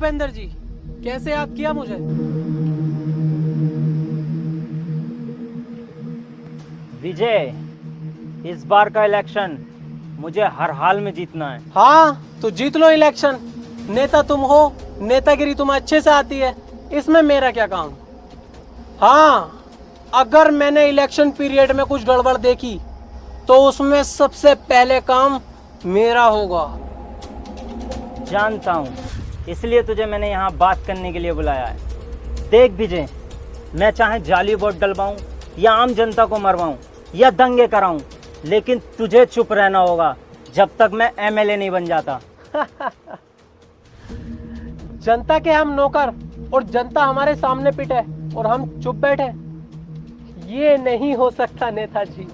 भूपेंद्र जी, कैसे याद किया मुझे? विजय, इस बार का इलेक्शन मुझे हर हाल में जीतना है। हाँ तो जीत लो इलेक्शन। नेता तुम हो, नेतागिरी तुम्हें अच्छे से आती है, इसमें मेरा क्या काम। हाँ, अगर मैंने इलेक्शन पीरियड में कुछ गड़बड़ देखी तो उसमें सबसे पहले काम मेरा होगा। जानता हूँ, इसलिए तुझे मैंने यहाँ बात करने के लिए बुलाया है। देख विजय, मैं चाहे जाली वोट डलवाऊं या आम जनता को मरवाऊं या दंगे कराऊं, लेकिन तुझे चुप रहना होगा जब तक मैं एमएलए नहीं बन जाता। जनता के हम नौकर और जनता हमारे सामने पिटे और हम चुप बैठे, ये नहीं हो सकता नेताजी।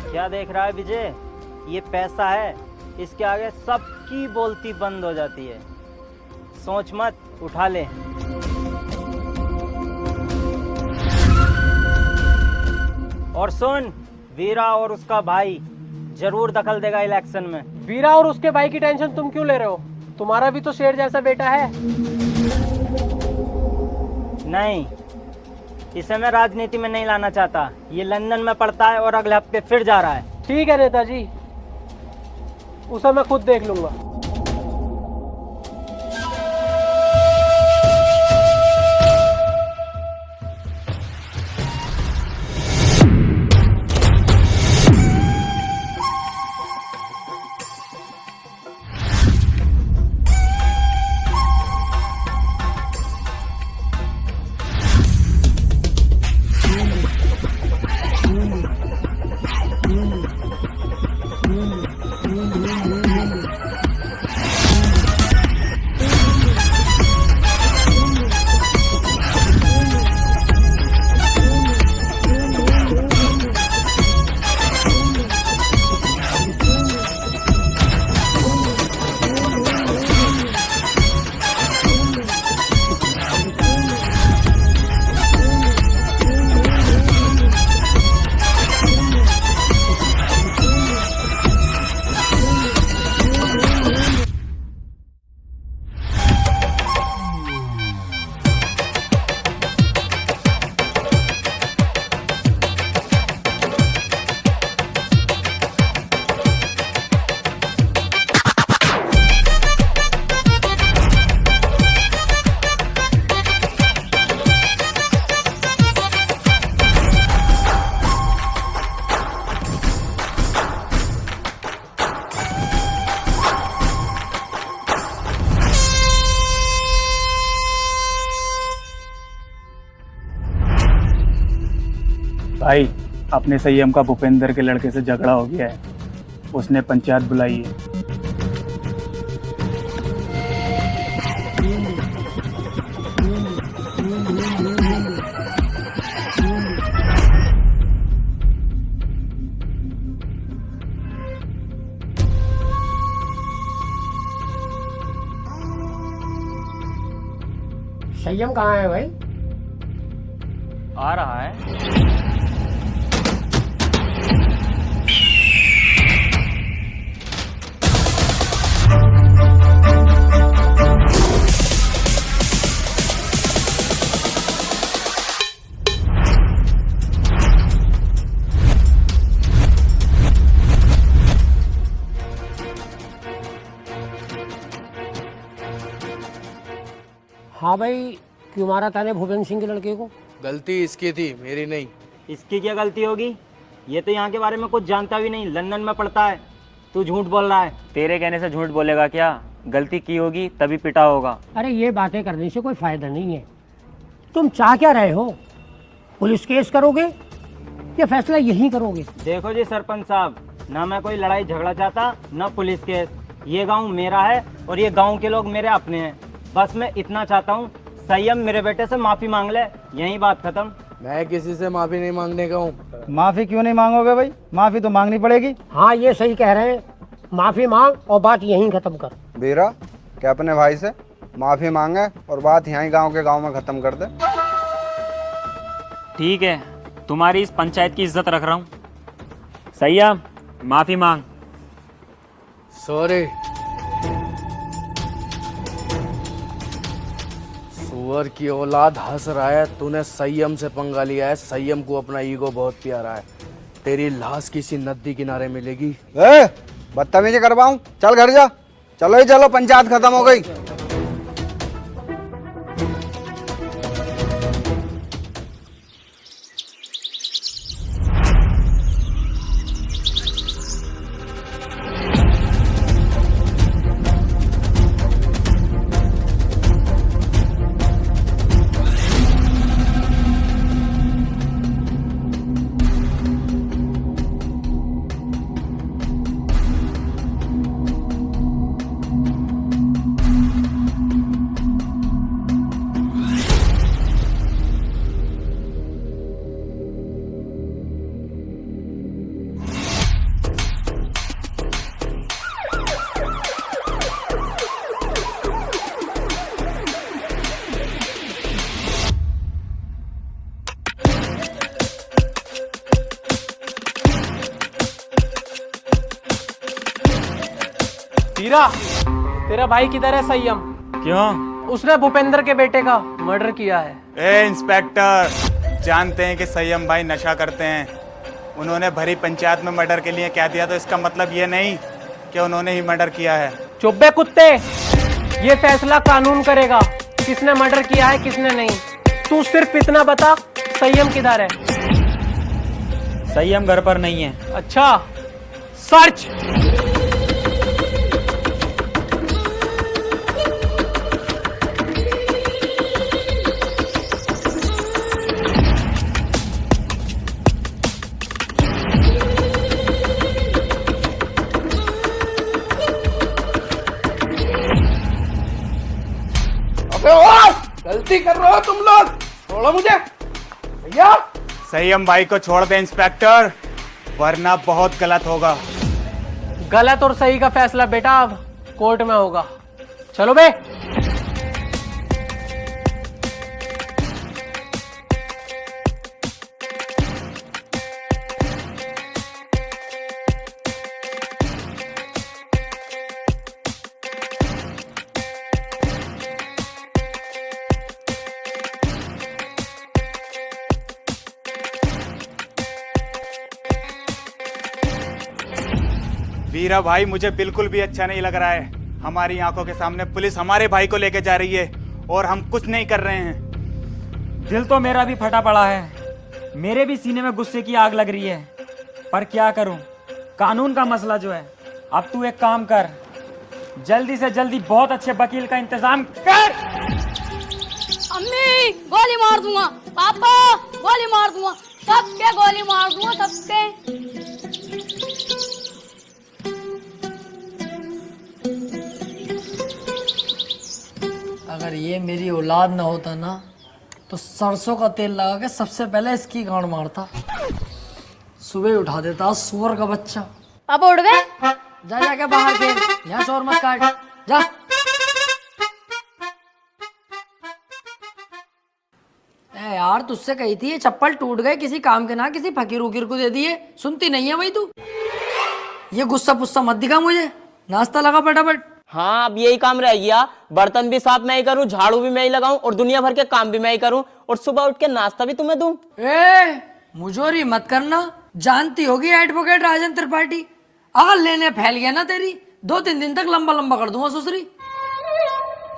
क्या देख रहा है विजय? ये पैसा है, इसके आगे सबकी बोलती बंद हो जाती है। सोच मत, उठा ले। और सुन, वीरा और उसका भाई जरूर दखल देगा इलेक्शन में। वीरा और उसके भाई की टेंशन तुम क्यों ले रहे हो? तुम्हारा भी तो शेर जैसा बेटा है। नहीं, इसे मैं राजनीति में नहीं लाना चाहता। ये लंदन में पढ़ता है और अगले हफ्ते फिर जा रहा है। ठीक है नेताजी, उसे मैं खुद देख लूंगा। भाई, अपने संयम का भूपेंद्र के लड़के से झगड़ा हो गया है। उसने पंचायत बुलाई है। संयम कहाँ है भाई? आ रहा है। हाँ भाई, क्यों मारा ताने भूपेंद्र सिंह के लड़के को? गलती इसकी थी, मेरी नहीं। इसकी क्या गलती होगी? ये तो यहाँ के बारे में कुछ जानता भी नहीं, लंदन में पढ़ता है। तू झूठ बोल रहा है। तेरे कहने से झूठ बोलेगा क्या? गलती की होगी तभी पिटा होगा। अरे ये बातें करने से कोई फायदा नहीं है। तुम चाह क्या रहे हो? पुलिस केस करोगे या फैसला यहीं करोगे? देखो जी सरपंच साहब, ना मैं कोई लड़ाई झगड़ा चाहता, ना पुलिस केस। ये गांव मेरा है और ये गांव के लोग मेरे अपने हैं। बस मैं इतना चाहता हूँ, संयम मेरे बेटे से माफी मांग ले, यही बात खत्म। मैं किसी से माफी नहीं मांगने का हूँ। माफी क्यों नहीं मांगोगे भाई? माफी तो मांगनी पड़ेगी। हाँ ये सही कह रहे हैं, माफी मांग और बात यहीं खत्म कर। बेरा, कि अपने भाई से माफ़ी मांगे और बात यहीं गांव के गांव में ख़त्म कर दे। ठीक है, तुम्हारी इस पंचायत की इज्जत रख रहा हूँ। सैयम, माफी मांग। सॉरी। सुअर की औलाद हंस रहा है, तूने संयम से पंगा लिया है। संयम को अपना ईगो बहुत प्यारा है। तेरी लाश किसी नदी किनारे मिलेगी। बदतमीजी करवाऊं? चल घर जा। चलो ही चलो, पंचायत खत्म हो गई। हीरा, तेरा भाई किधर है संयम? क्यों? उसने भूपेंद्र के बेटे का मर्डर किया है। ए इंस्पेक्टर, जानते हैं कि संयम भाई नशा करते हैं। उन्होंने भरी पंचायत में मर्डर के लिए कह दिया तो इसका मतलब ये नहीं कि उन्होंने ही मर्डर किया है। चुप बे कुत्ते, ये फैसला कानून करेगा किसने मर्डर किया है किसने नहीं। तू सिर्फ इतना बता, संयम किधर है? सैयम घर पर नहीं है। अच्छा, सर्च। गलती कर रहे हो तुम लोग, छोड़ो मुझे। भैया, संयम भाई को छोड़ दे इंस्पेक्टर, वरना बहुत गलत होगा। गलत और सही का फैसला बेटा अब कोर्ट में होगा। चलो बे। वीरा भाई, मुझे बिल्कुल भी अच्छा नहीं लग रहा है। हमारी आंखों के सामने पुलिस हमारे भाई को लेके जा रही है और हम कुछ नहीं कर रहे हैं। दिल तो मेरा भी फटा पड़ा है, मेरे भी सीने में गुस्से की आग लग रही है, पर क्या करूं, कानून का मसला जो है। अब तू एक काम कर, जल्दी से जल्दी बहुत अच्छे वकील का इंतजाम कर। अम्मी, गोली मार दूंगा। पापा, गोली मार दूंगा। सबके गोली मार दूंगा, सबके। अगर ये मेरी औलाद ना होता ना तो सरसों का तेल लगा के सबसे पहले इसकी गांड मारता। सुबह उठा देता सुअर का बच्चा। पापा उठ गए? जा जाके बाहर खेल, यहाँ शोर मत काट, जा। ए यार, तुझसे कही थी ये चप्पल टूट गए, किसी काम के ना किसी फकीर उकीर को दे दिए, सुनती नहीं है भाई तू। ये गुस्सा पुस्सा मत दिखा मुझे, नाश्ता लगा फटाफट। हाँ, अब यही काम रह गया। बर्तन भी साफ मैं ही करूँ, झाड़ू भी मैं ही लगाऊं और दुनिया भर के काम भी मैं ही करूँ और सुबह उठ के नाश्ता भी तुम्हें दूं। ए, मुझोरी मत करना, जानती होगी एडवोकेट राजन त्रिपाठी। अगर लेने फैल गया ना तेरी, 2-3 दिन तक लंबा लंबा कर दूंगा ससुरी।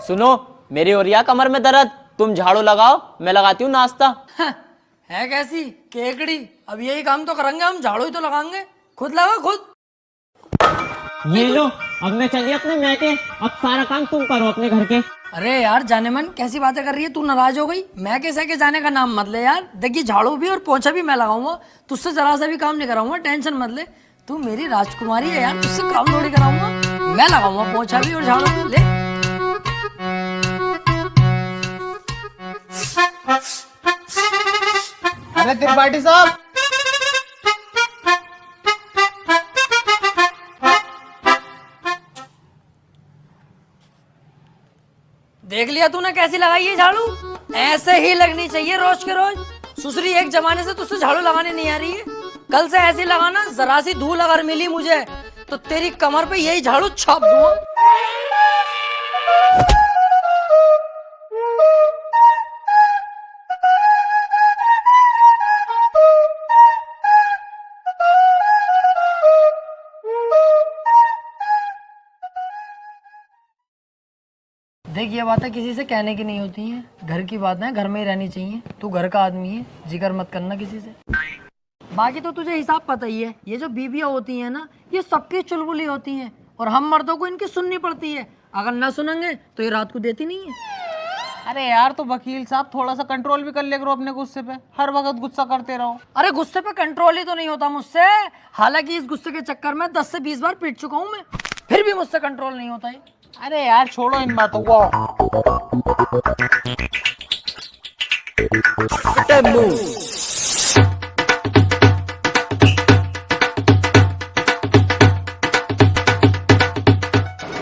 सुनो, मेरी ओरिया कमर में दर्द, तुम झाड़ू लगाओ, मैं लगाती हूँ नाश्ता। है कैसी केकड़ी, अब यही काम तो करेंगे हम, झाड़ू ही तो लगाएंगे। खुद लगा खुद। ये लो, अब मैं चलिए अपने मैके, अब सारा काम तुम करो अपने घर के। अरे यार जाने मन, कैसी बातें कर रही है तू, नाराज हो गई? मैं कैसे के जाने का नाम मत ले यार। देखिए झाड़ू भी और पोछा भी मैं लगाऊंगा, तुझसे जरा सा भी काम नहीं कराऊंगा, टेंशन मत ले। तू मेरी राजकुमारी है यार, तुझसे काम थोड़ी कराऊंगा। मैं लगाऊंगा पोछा भी और झाड़ू भी। ले अरे त्रिपाठी साहब, देख लिया तूने कैसी लगाई है झाड़ू? ऐसे ही लगनी चाहिए रोज के रोज। सुसरी एक जमाने से तुझसे झाड़ू लगाने नहीं आ रही है, कल से ऐसी लगाना। जरा सी धूल अगर मिली मुझे तो तेरी कमर पे यही झाड़ू छाप दूंगा। देख ये बातें किसी से कहने की नहीं होती हैं, घर की बातें घर में ही रहनी चाहिए। तू घर का आदमी है, जिक्र मत करना किसी से। बाकी तो तुझे हिसाब पता ही है, ये जो बीबियाँ होती हैं ना, ये सबकी चुलबुली होती हैं और हम मर्दों को इनकी सुननी पड़ती है। अगर ना सुनेंगे तो ये रात को देती नहीं है। अरे यार तो वकील साहब थोड़ा सा कंट्रोल भी कर ले करो अपने गुस्से पे, हर वक्त गुस्सा करते रहो। अरे गुस्से पे कंट्रोल ही तो नहीं होता मुझसे। हालांकि इस गुस्से के चक्कर में 10 से 20 बार पीट चुका हूँ मैं, फिर भी मुझसे कंट्रोल नहीं होता है। अरे यार छोड़ो इन बातों को।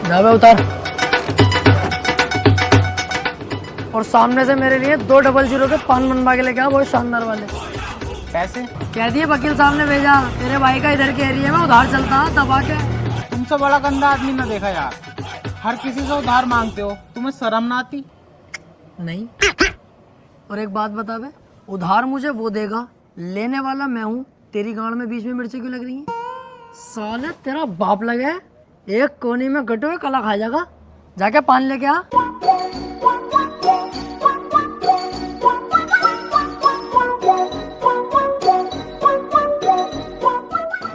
जावे उतार। और सामने से मेरे लिए 200 के पान बनवा के लेके आ, बहुत शानदार वाले। पैसे कह दिए वकील साहब ने भेजा, तेरे भाई का इधर के एरिया में उधार चलता दबा के। तुमसे बड़ा गंदा आदमी ना देखा यार, हर किसी से उधार मांगते हो, तुम्हें शर्म ना आती? नहीं। और एक बात बता बे, उधार मुझे वो देगा, लेने वाला मैं हूँ। तेरी गांड में बीच में मिर्ची क्यों लग रही है? साले तेरा बाप लगे है, एक कोने में गटे हुए कला खा जाएगा। जाके पान लेके आ।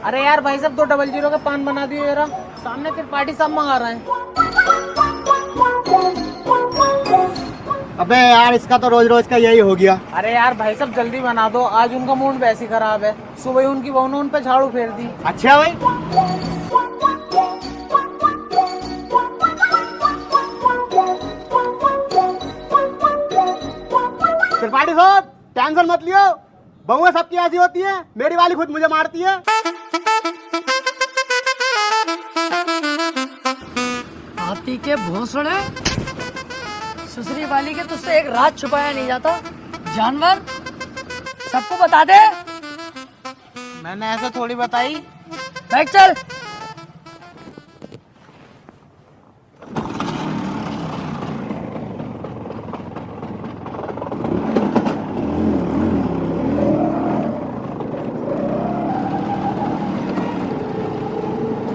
अरे यार भाई साहब 200 के पान बना दिए जरा, सामने त्रिपाठी साहब मंगा रहे हैं। अबे यार इसका तो रोज रोज का यही हो गया। अरे यार भाई साहब जल्दी बना दो, आज उनका मूड वैसे ही खराब है। सुबह ही उनकी बहू ने उन पे झाड़ू फेर दी। अच्छा भाई, त्रिपाठी साहब टेंशन मत लियो, बहुएं सबकी ऐसी होती है, मेरी वाली खुद मुझे मारती है। हाथी के भोंसड़े, सुसरी वाली के तुझसे एक रात छुपाया नहीं जाता। जानवर सबको बता दे। मैंने ऐसा थोड़ी बताई। बैठ चल।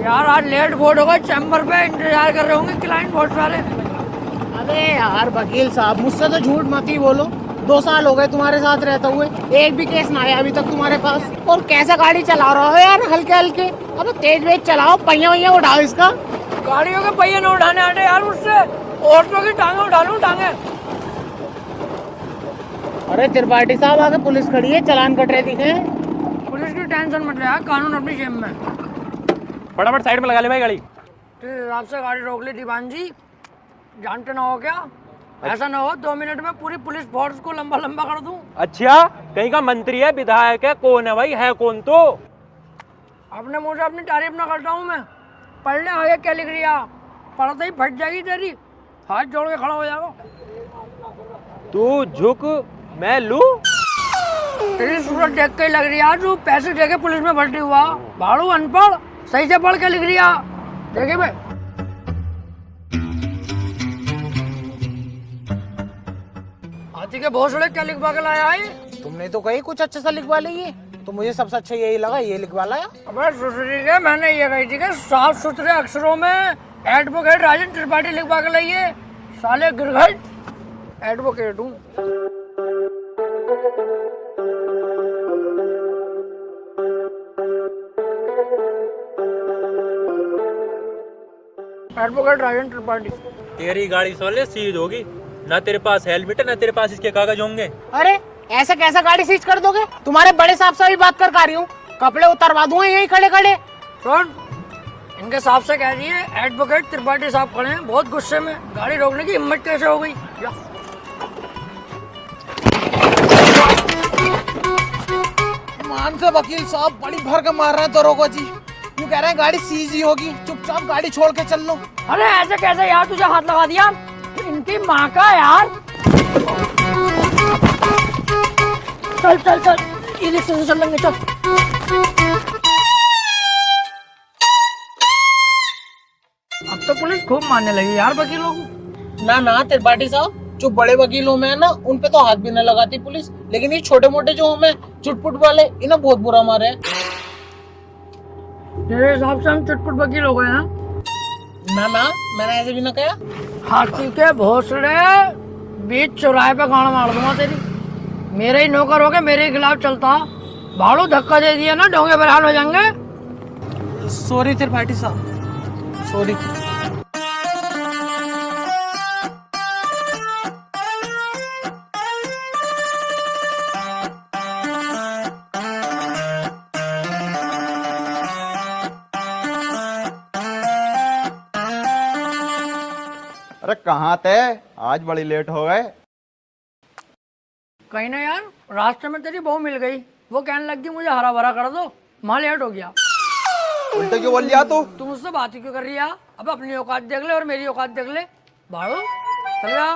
यार आज लेट बोर्ड होगा, चैम्बर पे इंतजार कर रहे होंगे क्लाइंट बोर्ड वाले। अरे यार वकील साहब मुझसे तो झूठ मत ही बोलो, 2 साल हो गए तुम्हारे साथ रहते हुए, एक भी केस ना आया अभी तक तुम्हारे पास। और कैसे गाड़ी चला रहे हो यार, हल्के हल्के। अब तेज वेज चलाओ, पहिया वैया उठाओ इसका। गाड़ियों के पहिए न उठाने आते यार मुझसे, ऑटो की टांगे उठा लूं टांगे। अरे त्रिपाठी साहब आगे पुलिस खड़ी है, चालान कट रहे दिखे। पुलिस की टेंशन मत ले यार, कानून अपनी जेब में। फटाफट साइड में लगा ले भाई गाड़ी। तेरे हिसाब से गाड़ी रोक ली दीवान जी, जानते ना हो क्या? ऐसा ना हो 2 मिनट में पूरी पुलिस फोर्स को लंबा लंबा कर दूं। अच्छा कहीं का मंत्री है, विधायक है, कौन है भाई, है कौन? तो अपने मुंह से अपनी तारीफ ना करता हूँ मैं। पढ़ने आगे क्या लिख रही है, पढ़ते ही फट जाएगी तेरी, हाथ जोड़ के खड़ा हो जाएगा। तू झुक मैं लू। तेरी सूरत देख के लग रही है तू पैसे दे के पुलिस में भर्ती हुआ। भाड़ू अनपढ़, सही से पढ़ के लिख रही है। देखे भाई हाथी के भोसड़े क्या लिखवा के लाया है? तुमने तो कही कुछ अच्छा सा लिखवा ली, तो मुझे सबसे अच्छा यही लगा, ये लिखवा लाया। अबे सुसरी के मैंने ये कही थी कि साफ सुथरे अक्षरों में एडवोकेट राजन त्रिपाठी लिखवा के लाइए। साले गिरघट एडवोकेट हूँ। एडवोकेट राजन त्रिपाठी। तेरी गाड़ी साले सीज होगी, ना तेरे पास हेलमेट है ना तेरे पास इसके कागज होंगे। अरे ऐसे कैसे गाड़ी सीज कर दोगे? तुम्हारे बड़े साहब से भी बात कर रही हूँ, कपड़े उतरवा दूंगा यहीं खड़े खड़े। सुन, इनके साहब से कह दिए एडवोकेट त्रिपाठी साहब खड़े हैं, बहुत गुस्से में। गाड़ी रोकने की हिम्मत कैसे हो गई? मान से वकील साहब बड़ी भर के मार रहे हैं दरोगा जी, क्यों कह रहे हैं गाड़ी सीज ही होगी, चुपचाप गाड़ी छोड़ के चल लो। अरे ऐसे कैसे यार, तुझे हाथ लगा दिया? इनकी माँ का यार। चल चल चल, ई रिक्शे से चल लेंगे, चल। अब तो पुलिस खूब मारने लगी यार वकीलों को। ना त्रिपाठी साहब, जो बड़े वकीलों में है ना, उन पे तो हाथ भी न लगाती पुलिस, लेकिन ये छोटे मोटे जो हमें चुटपुट वाले, इन्हें बहुत बुरा मारे है। तेरे हिसाब से हम चुटपुट वकील हो गए हैं? ना, मैंने ऐसे भी ना कहा। हाथी के भोसड़े, बीच चौराहे पे गाड़ मार दूंगा तेरी। मेरे ही नौकर हो गए, मेरे ही खिलाफ चलता। भाड़ू धक्का दे दिया ना, डोंगे बरहाल हो जाएंगे। सॉरी त्रिपाठी साहब, सॉरी। अरे कहाँ थे, आज बड़ी लेट हो गए। कहीं ना यार, रास्ते में तेरी बहू मिल गई, वो कहने लगी मुझे हरा भरा कर दो, मां लेट हो गया। उल्टे क्यों बोल लिया तू? तुम मुझसे बात ही क्यों कर रही है? अब अपनी औकात देख ले और मेरी औकात देख ले। भाड़ू चल जा।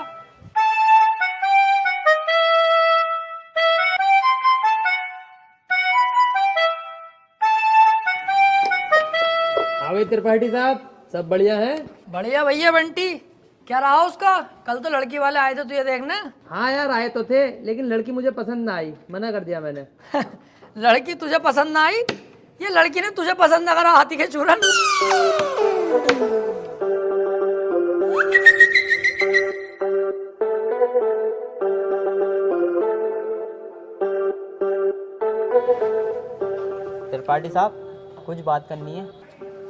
त्रिपाठी साहब, सब बढ़िया है? बढ़िया भैया बंटी, क्या रहा उसका? कल तो लड़की वाले आए थे तुझे देखने। हाँ यार, आए तो थे, लेकिन लड़की मुझे पसंद ना आई, मना कर दिया मैंने। लड़की तुझे पसंद ना आई? ये लड़की ने तुझे पसंद ना करा, हाथी के चूरन। त्रिपाठी साहब, कुछ बात करनी है।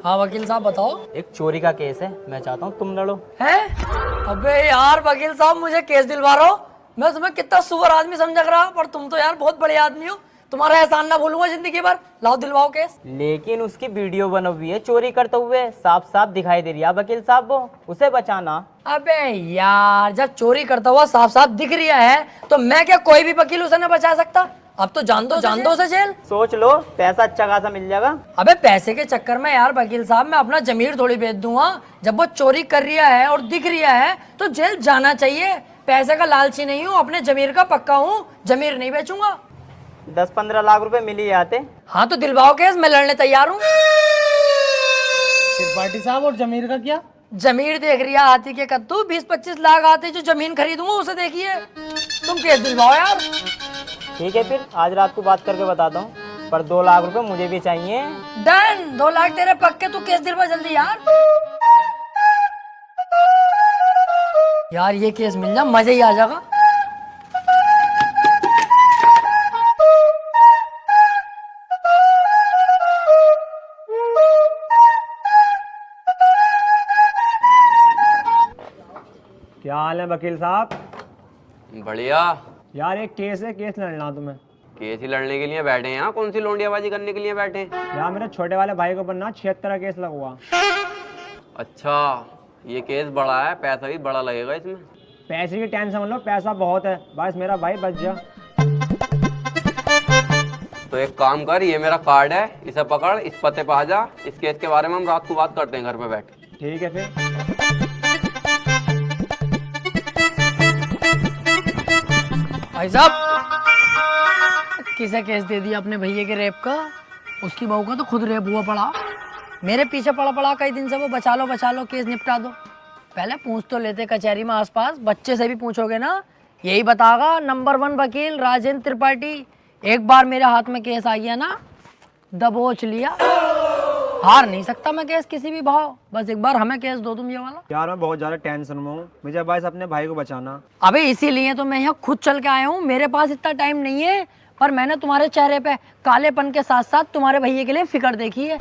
हाँ वकील साहब बताओ। एक चोरी का केस है, मैं चाहता हूँ तुम लड़ो। है? अबे यार वकील साहब, मुझे केस दिलवा रहे हो? मैं तुम्हें कितना सुअर आदमी समझ रहा, पर तुम तो यार बहुत बड़े आदमी हो। तुम्हारा एहसान ना भूलूंगा जिंदगी भर। लाओ दिलवाओ केस। लेकिन उसकी वीडियो बनी हुई है चोरी करते हुए, साफ साफ दिखाई दे रही है वकील साहब, वो उसे बचाना। अबे यार, जब चोरी करता हुआ साफ साफ दिख रहा है, तो मैं क्या कोई भी वकील उसे न बचा सकता? अब तो जान दो उसे जेल। सोच लो, पैसा अच्छा खासा मिल जाएगा। अबे पैसे के चक्कर में यार वकील साहब, मैं अपना जमीर थोड़ी बेच दूंगा। जब वो चोरी कर रहा है और दिख रहा है, तो जेल जाना चाहिए। पैसे का लालची नहीं हूँ, अपने जमीर का पक्का हूँ, जमीर नहीं बेचूंगा। 10-15 लाख रुपए मिल ही आते। हाँ तो दिलवाओ केस, मैं लड़ने तैयार हूँ। त्रिपाठी साहब, और जमीर का क्या? जमीर देख रही है हाथी के कद्दू, 20-25 लाख आते जो जमीन खरीदूंगा उसे देखिए। तुम केस दिलवाओ यार। ठीक है, फिर आज रात को बात करके बताता हूँ, पर 2 लाख रुपए मुझे भी चाहिए। डन, 2 लाख तेरे पक्के। तू केस दिलवा जल्दी यार। यार ये केस मिल जा, मजा ही आ जाएगा। क्या हाल है वकील साहब? बढ़िया यार एक केस है, केस लड़ना तुम्हें। केस ही लड़ने के लिए बैठे हैं यहाँ? कौन सी लोंडियाबाजी करने के लिए बैठे हैं? यार मेरे छोटे वाले भाई को बनना 76 का केस लगा। अच्छा, ये केस बड़ा है, पैसा भी बड़ा लगेगा इसमें। पैसे की टेंशन मत लो, पैसा बहुत है, बस मेरा भाई बच जा। तो एक काम कर, ये मेरा कार्ड है, इसे पकड़, इस पते पे आ जा। इस केस के बारे में हम रात को बात करते हैं घर पे बैठ। ठीक है फिर। भाई साहब, किसे केस दे दिया अपने भैया के रेप का? उसकी बहू का तो खुद रेप हुआ पड़ा। मेरे पीछे पड़ा कई दिन से वो, बचा लो केस निपटा दो। पहले पूछ तो लेते कचहरी में आसपास, बच्चे से भी पूछोगे ना, यही बतागा नंबर 1 वकील राजेंद्र त्रिपाठी। एक बार मेरे हाथ में केस आ गया ना, दबोच लिया। हार नहीं सकता मैं केस किसी भी भाव। बस एक बार हमें केस दो तुम ये वाला। यार मैं बहुत ज्यादा टेंशन में हूँ, मुझे बस अपने भाई को बचाना। अबे इसीलिए तो मैं यहाँ खुद चल के आया हूँ। मेरे पास इतना टाइम नहीं है, पर मैंने तुम्हारे चेहरे पे कालेपन के साथ साथ तुम्हारे भैया के लिए फिक्र देखी है,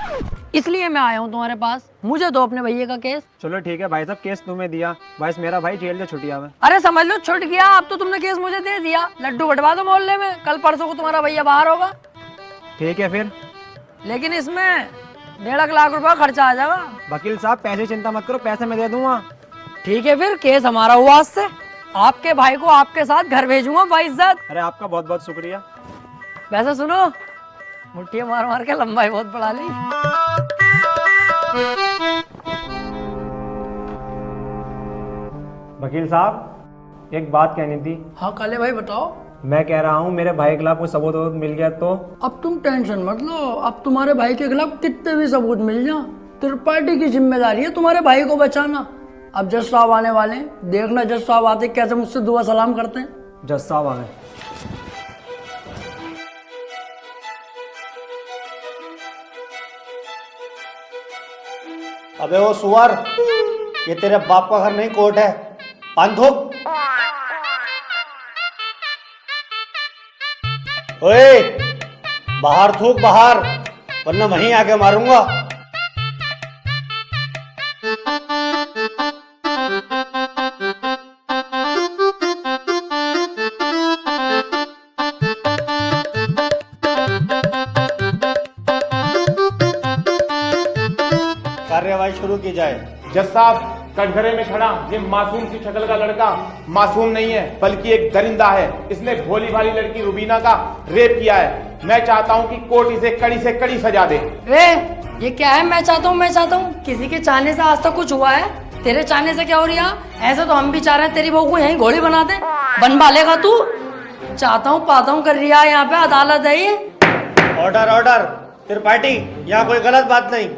इसलिए मैं आया हूँ तुम्हारे पास। मुझे दो अपने भैया का केस। चलो ठीक है भाई साहब, केस तुम्हें दिया, बस मेरा भाई जेल से छुटिया में। अरे समझ लो छुट गया, अब तो तुमने केस मुझे दे दिया। लड्डू बटवा दो मोहल्ले में, कल परसों को तुम्हारा भैया बाहर होगा। ठीक है फिर। लेकिन इसमें 1.5 लाख रुपया खर्चा आ जाएगा। वकील साहब पैसे चिंता मत करो, पैसे मैं दे दूंगा। ठीक है फिर, केस हमारा हुआ आज से। आपके भाई को आपके साथ घर भेजूंगा बाइज्जत। अरे आपका बहुत बहुत शुक्रिया। वैसे सुनो, मुट्ठियां मार मार के लंबाई बहुत बढ़ा ली। वकील साहब एक बात कहनी थी। हाँ काले भाई बताओ। मैं कह रहा हूँ मेरे भाई के खिलाफ कोई सबूत मिल गया तो? अब तुम टेंशन मत लो, अब तुम्हारे भाई के खिलाफ कितने भी सबूत मिल जाओ, त्रिपाठी की जिम्मेदारी है तुम्हारे भाई को बचाना। अब जज साहब आने वाले हैं, देखना जज साहब आते कैसे मुझसे दुआ सलाम करते हैं। जज साहब आ गए। अबे वो सुअर, ये तेरे बाप का घर नहीं कोर्ट है। पान थूक। ओए बाहर थूक बाहर, वरना वहीं आके मारूंगा। कार्यवाही शुरू की जाए। जज साहब, कटघरे में खड़ा ये मासूम सी शक्ल का लड़का मासूम नहीं है बल्कि एक दरिंदा है। इसने भोली भाली लड़की रुबीना का रेप किया है। मैं चाहता हूं कि कोर्ट इसे कड़ी से कड़ी सजा दे। ये क्या है मैं चाहता हूँ? किसी के चाहने से आज तक कुछ हुआ है? तेरे चाहने से क्या हो रही है? ऐसे तो हम भी चाह रहे हैं तेरी बहू को यहीं घोड़ी बना दे। बनवा लेगा तू? चाहता हूँ पाता हूँ कर रहा है, यहाँ पे अदालत है ये। Order order. त्रिपाठी, यहाँ कोई गलत बात नहीं।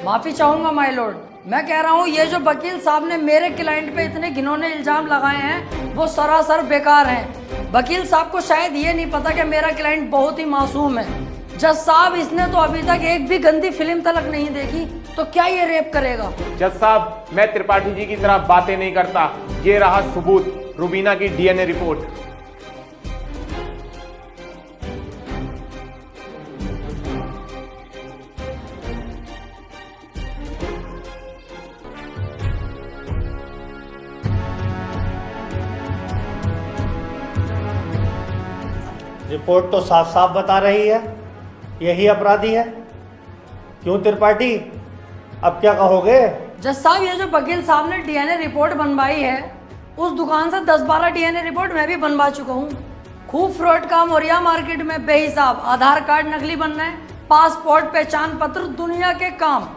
माफी चाहूंगा माय लॉर्ड। मैं कह रहा हूँ ये जो वकील साहब ने मेरे क्लाइंट पे इतने घिनौने इल्जाम लगाए हैं वो सरासर बेकार हैं। वकील साहब को शायद ये नहीं पता कि मेरा क्लाइंट बहुत ही मासूम है। जज साहब, इसने तो अभी तक एक भी गंदी फिल्म तलक नहीं देखी, तो क्या ये रेप करेगा? जज साहब, मैं त्रिपाठी जी की तरह बातें नहीं करता। ये रहा सबूत, रुबीना की डीएनए रिपोर्ट। रिपोर्ट तो साफ साफ बता रही है यही अपराधी है। क्यों त्रिपाठी, अब क्या कहोगे? जज साहब, ये जो वकील साहब ने डीएनए रिपोर्ट बनवाई है उस दुकान से 10-12 डीएनए रिपोर्ट मैं भी बनवा चुका हूँ। खूब फ्रॉड काम हो रहा है मार्केट में बेहिसाब। आधार कार्ड नकली बन रहे हैं, पासपोर्ट पहचान पत्र दुनिया के काम।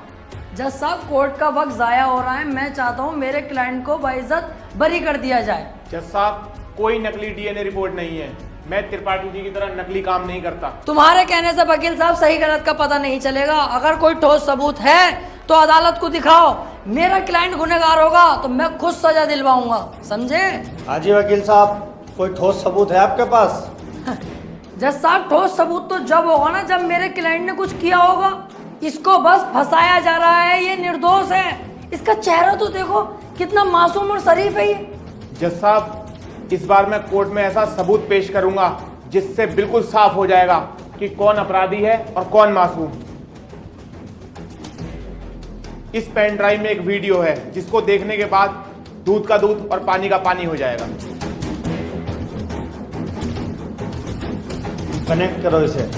जज साहब, कोर्ट का वक्त जाया हो रहा है। मैं चाहता हूँ मेरे क्लाइंट को बाइज्जत बरी कर दिया जाए। जज साहब, कोई नकली डीएनए रिपोर्ट नहीं है। मैं त्रिपाठी जी की तरह नकली काम नहीं करता। तुम्हारे कहने से वकील साहब सही गलत का पता नहीं चलेगा। अगर कोई ठोस सबूत है तो अदालत को दिखाओ। मेरा क्लाइंट गुनहगार होगा तो मैं खुद सजा दिलवाऊंगा, समझे? हाँ जी वकील साहब, कोई ठोस सबूत है आपके पास? जज साहब, ठोस सबूत तो जब होगा ना जब मेरे क्लाइंट ने कुछ किया होगा। इसको बस फंसाया जा रहा है, ये निर्दोष है। इसका चेहरा तो देखो कितना मासूम और शरीफ है ये। जज साहब, इस बार मैं कोर्ट में ऐसा सबूत पेश करूंगा जिससे बिल्कुल साफ हो जाएगा कि कौन अपराधी है और कौन मासूम। इस पेन ड्राइव में एक वीडियो है जिसको देखने के बाद दूध का दूध और पानी का पानी हो जाएगा। कनेक्ट करो इसे।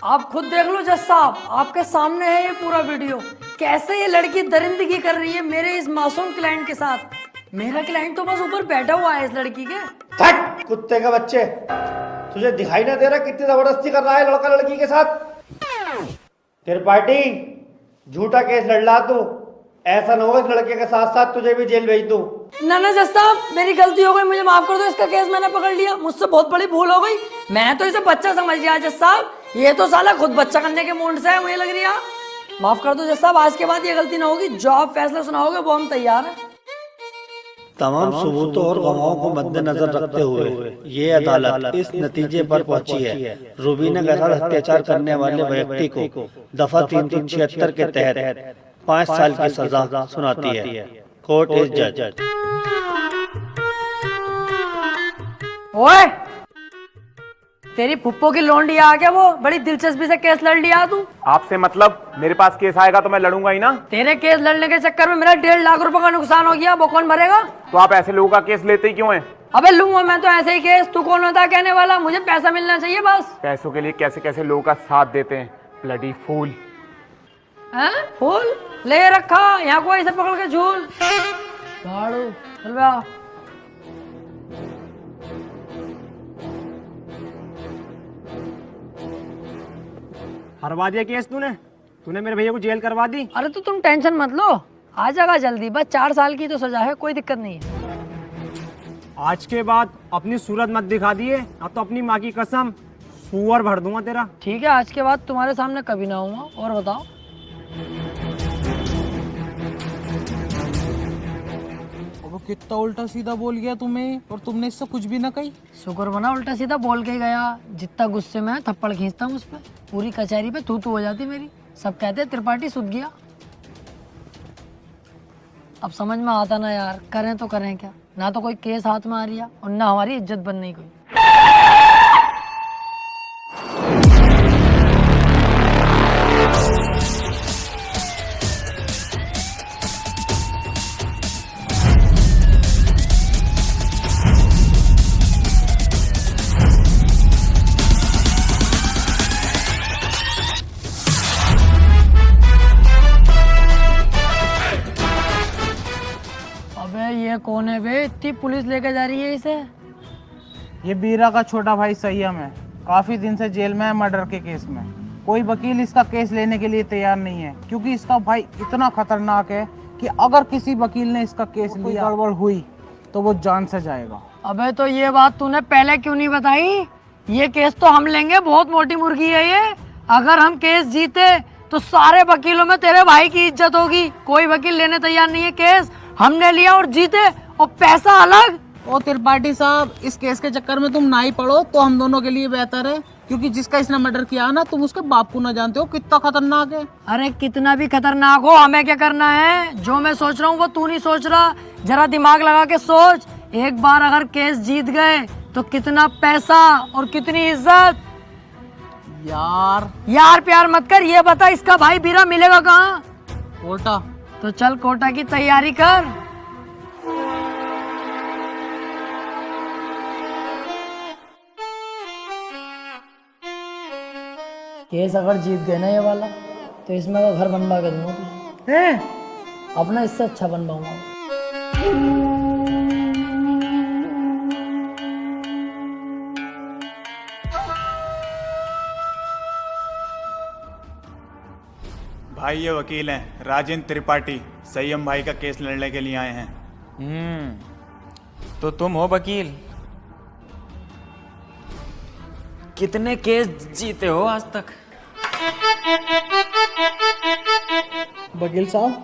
आप खुद देख लो जज साहब, आपके सामने है ये पूरा वीडियो। कैसे ये लड़की दरिंदगी कर रही है मेरे इस मासूम क्लाइंट के साथ। मेरा क्लाइंट तो बस ऊपर बैठा हुआ है इस लड़की के। हट कुत्ते के बच्चे, तुझे दिखाई ना दे रहा कितनी जबरदस्ती कर रहा है लड़का लड़की के साथ? त्रिपाठी, झूठा केस लड़ ला तू। ऐसा ना हो इस लड़के के साथ साथ तुझे भी जेल भेज दूं। ना ना जज साहब, मेरी गलती हो गई, मुझे माफ कर दो। इसका केस मैंने पकड़ लिया, मुझसे बहुत बड़ी भूल हो गई। मैं तो इसे बच्चा समझ लिया जज साहब, ये तो साला खुद बच्चा करने के मूड से है, मुझे लग रही है। माफ कर दो जज साहब, आज के बाद ये गलती ना होगी। जो आप फैसला सुनाओगे वो हम तैयार हैं। तमाम सबूतों और गवाहों को मद्देनजर रखते हुए ये अदालत इस नतीजे पर पहुंची है, रुबीना के साथ अत्याचार करने वाले व्यक्ति को दफा 376 के तहत 5 साल की सजा सुनाती है। कोर्ट इज जज। ओए, तेरी फुप्पो की लौंडी आ गया, वो बड़ी दिलचस्पी से केस लड़ लिया तू। आपसे मतलब? मेरे पास केस आएगा तो मैं लड़ूंगा ही ना। तेरे केस लड़ने के चक्कर में मेरा 1.5 लाख रुपए का नुकसान हो गया, वो कौन भरेगा? तो आप ऐसे लोगों का केस लेते ही क्यों हैं? अबे लूंगा मैं तो ऐसे ही केस, तू कौन होता है कहने वाला? मुझे पैसा मिलना चाहिए बस। पैसों के लिए कैसे कैसे लोगों का साथ देते हैं, ब्लडी फूल। हैं? फूल ले रखा यहाँ को ऐसे पकड़ के झूल झाड़ू चल बे आ। हरवा दिया केस तूने मेरे भैया को जेल करवा दी। अरे तो तुम टेंशन मत लो, आ जाएगा जल्दी, बस 4 साल की तो सजा है, कोई दिक्कत नहीं है। आज के बाद अपनी सूरत मत दिखा दिए, अब तो अपनी माँ की कसम सुअर भर दूंगा तेरा। ठीक है, आज के बाद तुम्हारे सामने कभी ना आऊंगा। और बताओ। वो कितना उल्टा सीधा बोल गया तुम्हें, और तुमने इससे कुछ भी ना कही। शुक्र बना उल्टा सीधा बोल के गया, जितना गुस्से में है थप्पड़ खींचता हूँ उस पर, पूरी कचहरी पे तू हो जाती मेरी। सब कहते त्रिपाठी सुध गया। अब समझ में आता ना यार, करें तो करें क्या, ना तो कोई केस हाथ में आ रही है और ना हमारी इज्जत बन रही कोई। ये कौन है बे, इतनी पुलिस लेके जा रही है इसे? ये बीरा का छोटा भाई संयम है, काफी दिन से जेल में है मर्डर के केस में। कोई वकील इसका केस लेने के लिए तैयार नहीं है, क्योंकि इसका भाई इतना खतरनाक है कि अगर किसी वकील ने इसका केस लिया, गड़बड़ हुई तो वो जान से जाएगा। अबे तो ये बात तूने पहले क्यों नहीं बताई? ये केस तो हम लेंगे, बहुत मोटी मुर्गी है ये। अगर हम केस जीते तो सारे वकीलों में तेरे भाई की इज्जत होगी। कोई वकील लेने तैयार नहीं है केस, हमने लिया और जीते, और पैसा अलग। ओ त्रिपाठी साहब, इस केस के चक्कर में तुम ना ही पड़ो तो हम दोनों के लिए बेहतर है, क्योंकि जिसका इसने मर्डर किया ना, तुम उसके बाप को ना जानते हो कितना खतरनाक है। अरे कितना भी खतरनाक हो, हमें क्या करना है? जो मैं सोच रहा हूँ वो तू नहीं सोच रहा, जरा दिमाग लगा के सोच। एक बार अगर केस जीत गए तो कितना पैसा और कितनी इज्जत। यार प्यार मत कर, ये बता इसका भाई बीरा मिलेगा कहाँ? कोटा। तो चल कोटा की तैयारी कर। केस अगर जीत गए ना ये वाला, तो इसमें का घर बनवा के दूंगा तुझे। अपना इससे अच्छा बनवाऊंगा। भाई ये वकील हैं राजेंद्र त्रिपाठी, संयम भाई का केस लड़ने के लिए आए हैं। तो तुम हो वकील? कितने केस जीते हो आज तक? वकील साहब,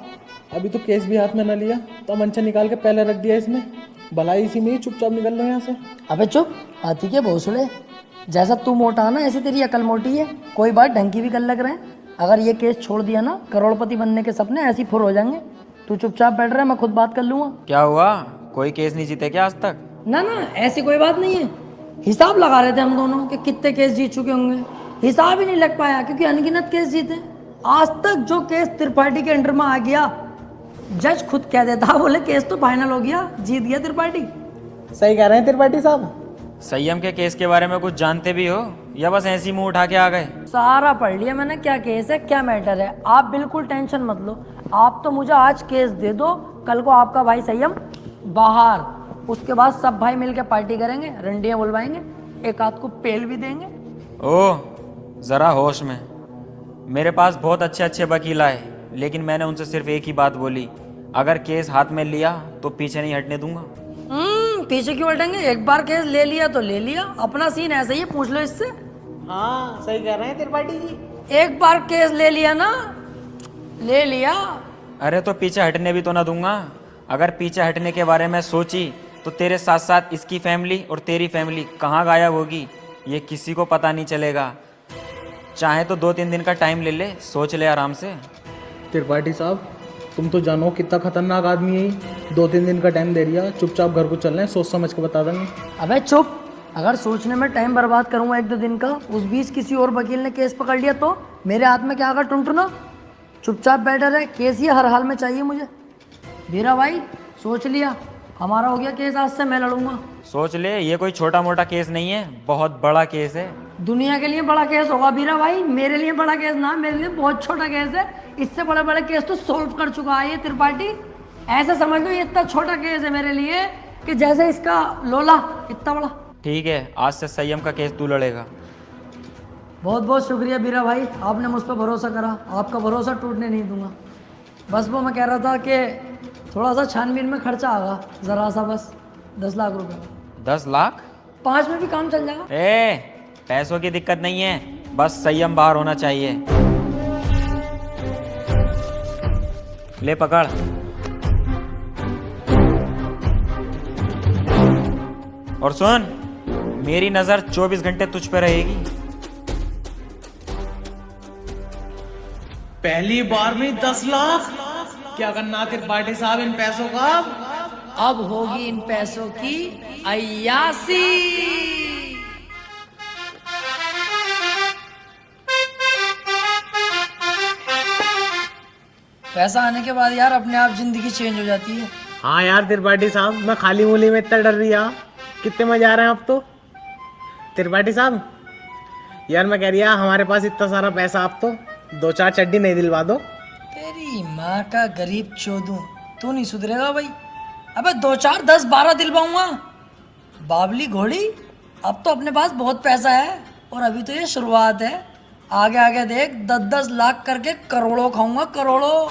अभी तो केस भी हाथ में न लिया, तो मंचा निकाल के पहले रख दिया इसमें। भलाई इसी में ही चुपचाप निकल लो यहाँ से। अबे चुप, हाथी के भोसड़े। जैसा तू मोटा ना, ऐसे तेरी अकल मोटी है। कोई बात ढंग की भी कर लग रहे हैं। अगर ये केस छोड़ दिया ना, करोड़पति बनने के सपने ऐसे ही फुर हो जाएंगे। तू चुपचाप बैठ रहा है, मैं खुद बात कर लूंगा। क्या हुआ, कोई केस नहीं जीते क्या आज तक? ना ना, ऐसी कोई बात नहीं है। हिसाब लगा रहे थे हम दोनों कि कितने केस जीत चुके होंगे। हिसाब ही नहीं लग पाया, क्योंकि अनगिनत केस जीते। आज तक जो केस त्रिपाठी के अंडर में आ गया, जज खुद कह देता, बोले केस तो फाइनल हो गया, जीत गया त्रिपाठी। सही कह रहे हैं त्रिपाठी साहब। संयम के केस के बारे में कुछ जानते भी हो, या बस ऐसी मुंह उठा के आ गए? सारा पढ़ लिया मैंने, क्या केस है क्या मैटर है। आप बिल्कुल टेंशन मत लो। आप तो मुझे आज केस दे दो, कल को आपका भाई संयम बाहर, उसके बाद सब भाई मिलके पार्टी करेंगे, रंडियां बुलवाएंगे, एक आध को पेल भी देंगे। ओह, जरा होश में। मेरे पास बहुत अच्छे अच्छे वकील आए, लेकिन मैंने उनसे सिर्फ एक ही बात बोली, अगर केस हाथ में लिया तो पीछे नहीं हटने दूंगा। पीछे क्यों हटेंगे? एक बार केस ले लिया तो ले लिया, अपना सीन ऐसा ही है, पूछ लो इससे। हाँ सही कह रहे हैं त्रिपाठी जी। एक बार केस ले लिया ना, ले लिया। अरे तो पीछे हटने भी तो ना दूंगा। अगर पीछे हटने के बारे में सोची तो तेरे साथ साथ इसकी फैमिली और तेरी फैमिली कहाँ गायब होगी, ये किसी को पता नहीं चलेगा। चाहे तो 2-3 दिन का टाइम ले ले, सोच ले आराम से। त्रिपाठी साहब, तुम तो जानो कितना खतरनाक आदमी है। 2-3 दिन का टाइम दे दिया, चुपचाप घर को चल रहे हैं, सोच समझ के बता देंगे। अबे चुप, अगर सोचने में टाइम बर्बाद करूंगा 1-2 दिन का, उस बीच किसी और वकील ने केस पकड़ लिया तो मेरे हाथ में क्या आगा टुनटुना। चुपचाप बैठा रहे, केस ही हर हाल में चाहिए मुझे। मेरा भाई सोच लिया, हमारा हो गया केस, आज से मैं लड़ूंगा। सोच ले, ये कोई छोटा मोटा केस नहीं है, बहुत बड़ा केस है। दुनिया के लिए बड़ा केस होगा बीरा भाई, मेरे लिए बड़ा केस ना, मेरे लिए बहुत छोटा केस है। इससे बड़े बड़े केस तो सोल्व कर चुका है ये त्रिपाठी। ऐसे समझ लो ये इतना छोटा केस है मेरे लिए कि जैसे इसका लोला इतना बड़ा। ठीक है, आज से संयम का केस तू लड़ेगा। बहुत बहुत शुक्रिया बीरा भाई, आपने मुझ पर भरोसा करा, आपका भरोसा टूटने नहीं दूंगा। बस वो मैं कह रहा था कि थोड़ा सा छानबीन में खर्चा आगा, ज़रा सा, बस 10 लाख रुपए। 10 लाख? 5 में भी काम चल जाएगा। पैसों की दिक्कत नहीं है, बस संयम बाहर होना चाहिए। ले पकड़। और सुन, मेरी नजर 24 घंटे तुझ पे रहेगी। पहली बार में 10 लाख? क्या करना त्रिपाठी साहब इन पैसों का? अब होगी इन पैसों की अय्यासी। पैसा आने के बाद यार अपने आप जिंदगी चेंज हो जाती है। हाँ यार त्रिपाठी साहब, मैं खाली मूली में इतना डर रही, कितने मजे आ रहे हैं अब तो। त्रिपाठी साहब यार मैं कह रही हमारे पास इतना सारा पैसा, आप तो 2-4 चड्डी नहीं दिलवा दो। तेरी माँ का गरीब चोदू, तू नहीं सुधरेगा भाई। अबे 2, 4, 10, 12 दिलवाऊंगा। बाबली घोड़ी, अब तो अपने पास बहुत पैसा है और अभी तो ये शुरुआत है। आगे आगे देख 10-10 लाख करके करोड़ों खाऊंगा, करोड़ों।